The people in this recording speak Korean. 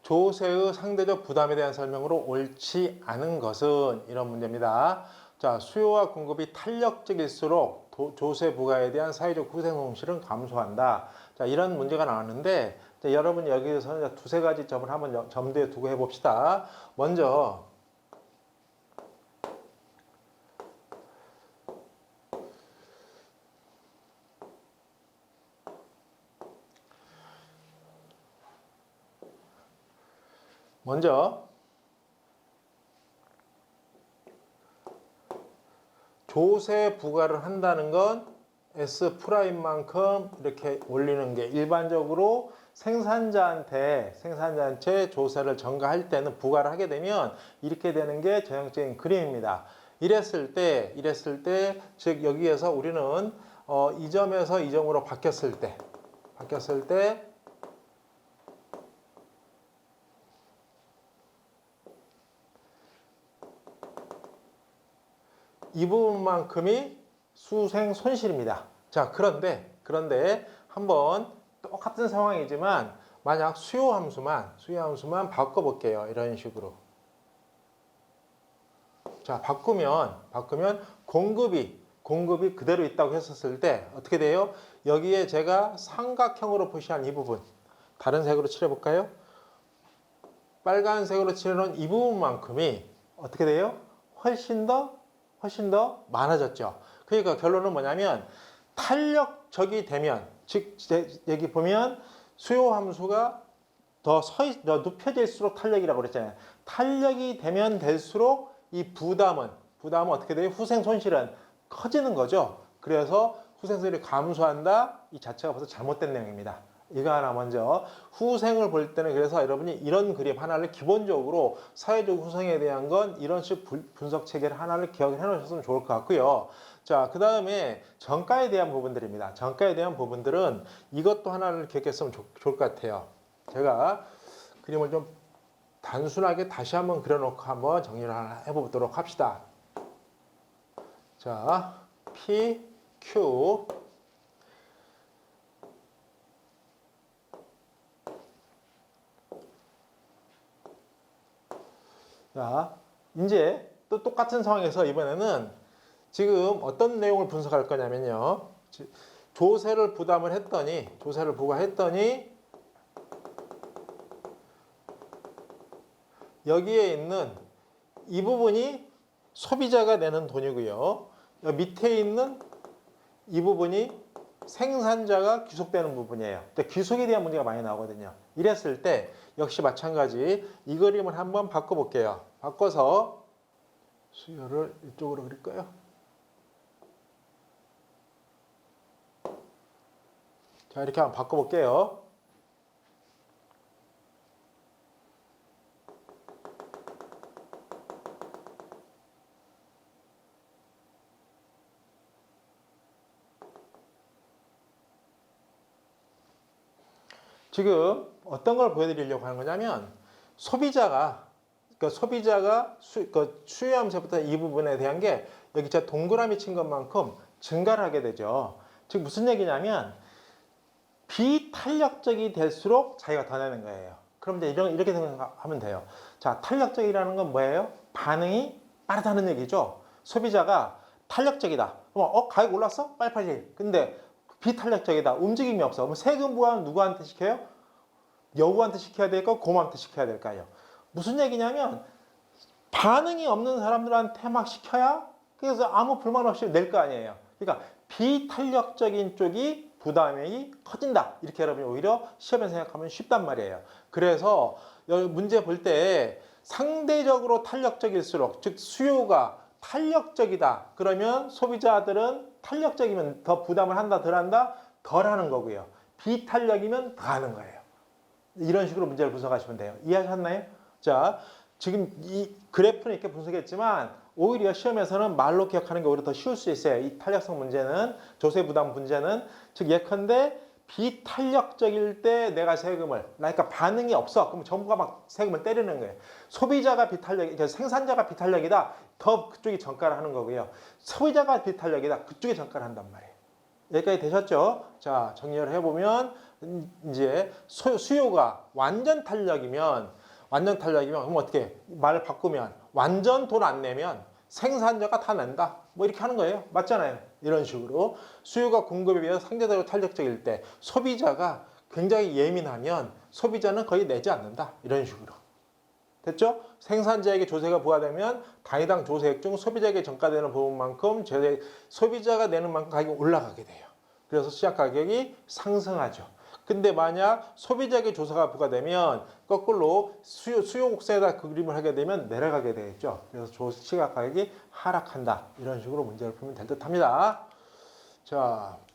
조세의 상대적 부담에 대한 설명으로 옳지 않은 것은 이런 문제입니다. 자, 수요와 공급이 탄력적일수록 조세 부과에 대한 사회적 후생 손실은 감소한다. 자, 이런 문제가 나왔는데 자, 여러분 여기에서 두세 가지 점을 한번 점도에 두고 해봅시다. 먼저 조세 부과를 한다는 건 S 프라임만큼 이렇게 올리는 게 일반적으로 생산자한테 조세를 전가할 때는 부과를 하게 되면 이렇게 되는 게 전형적인 그림입니다. 이랬을 때 즉 여기에서 우리는 이 점에서 이 점으로 바뀌었을 때 이 부분만큼이 수생 손실입니다. 자, 그런데 한번 똑같은 상황이지만 만약 수요 함수만 바꿔볼게요. 이런 식으로. 자, 바꾸면 공급이 그대로 있다고 했었을 때 어떻게 돼요? 여기에 제가 삼각형으로 표시한 이 부분 다른 색으로 칠해볼까요? 빨간색으로 칠해놓은 이 부분만큼이 어떻게 돼요? 훨씬 더 많아졌죠. 그러니까 결론은 뭐냐면 탄력적이 되면 즉 여기 보면 수요 함수가 더 눕혀질수록 탄력이라고 그랬잖아요. 탄력이 되면 될수록 이 부담은 어떻게 돼요? 후생 손실은 커지는 거죠. 그래서 후생 손실이 감소한다. 이 자체가 벌써 잘못된 내용입니다. 이거 하나 먼저 후생을 볼 때는 그래서 여러분이 이런 그림 하나를 기본적으로 사회적 후생에 대한 건 이런 식 분석 체계를 하나를 기억해 놓으셨으면 좋을 것 같고요. 자, 그 다음에 정가에 대한 부분들입니다. 정가에 대한 부분들은 이것도 하나를 기억했으면 좋을 것 같아요. 제가 그림을 좀 단순하게 다시 한번 그려놓고 한번 정리를 하나 해보도록 합시다. 자, P, Q 자, 이제 또 똑같은 상황에서 이번에는 지금 어떤 내용을 분석할 거냐면요. 조세를 부과했더니 여기에 있는 이 부분이 소비자가 내는 돈이고요. 밑에 있는 이 부분이 생산자가 귀속되는 부분이에요. 귀속에 대한 문제가 많이 나오거든요. 이랬을 때 역시 마찬가지 이 그림을 한번 바꿔볼게요. 바꿔서 수요를 이쪽으로 그릴까요? 자, 이렇게 한번 바꿔볼게요. 지금 어떤 걸 보여드리려고 하는 거냐면 소비자가 수요 함수부터 이 부분에 대한 게 여기 제가 동그라미 친 것만큼 증가를 하게 되죠. 즉 무슨 얘기냐면 비탄력적이 될수록 자기가 더 내는 거예요. 그럼 이제 이렇게 생각하면 돼요. 자, 탄력적이라는 건 뭐예요? 반응이 빠르다는 얘기죠. 소비자가 탄력적이다. 그럼 가격 올랐어? 빨리빨리. 근데 비탄력적이다. 움직임이 없어. 그럼 세금 부과는 누구한테 시켜요? 여우한테 시켜야 될까? 고모한테 시켜야 될까요? 무슨 얘기냐면 반응이 없는 사람들한테 막 시켜야 그래서 아무 불만 없이 낼 거 아니에요. 그러니까 비탄력적인 쪽이 부담이 커진다. 이렇게 여러분이 오히려 시험에 생각하면 쉽단 말이에요. 그래서 문제 볼 때 상대적으로 탄력적일수록 즉 수요가 탄력적이다. 그러면 소비자들은 탄력적이면 더 부담을 한다, 덜 한다? 덜 하는 거고요. 비탄력이면 더 하는 거예요. 이런 식으로 문제를 분석하시면 돼요. 이해하셨나요? 자, 지금 이 그래프는 이렇게 분석했지만 오히려 시험에서는 말로 기억하는 게 오히려 더 쉬울 수 있어요. 이 탄력성 문제는, 조세 부담 문제는. 즉 예컨대 비탄력적일 때 내가 세금을, 그러니까 반응이 없어. 그럼 정부가 막 세금을 때리는 거예요. 소비자가 그러니까 생산자가 비탄력이다. 더 그쪽이 전가를 하는 거고요. 소비자가 비탄력이다. 그쪽이 전가를 한단 말이에요. 여기까지 되셨죠? 자, 정리를 해보면 이제 수요가 완전 탄력이면 그럼 어떻게 말을 바꾸면 완전 돈 안 내면 생산자가 다 낸다. 뭐 이렇게 하는 거예요. 맞잖아요. 이런 식으로 수요가 공급에 비해서 상대적으로 탄력적일 때 소비자가 굉장히 예민하면 소비자는 거의 내지 않는다. 이런 식으로. 됐죠? 생산자에게 조세가 부과되면 단위당 조세액 중 소비자에게 전가되는 부분만큼 소비자가 내는 만큼 가격이 올라가게 돼요. 그래서 시작 가격이 상승하죠. 근데 만약 소비자에게 조세가 부과되면 거꾸로 수요 곡선에다 그림을 하게 되면 내려가게 되겠죠. 그래서 시작 가격이 하락한다. 이런 식으로 문제를 풀면 될 듯 합니다. 자.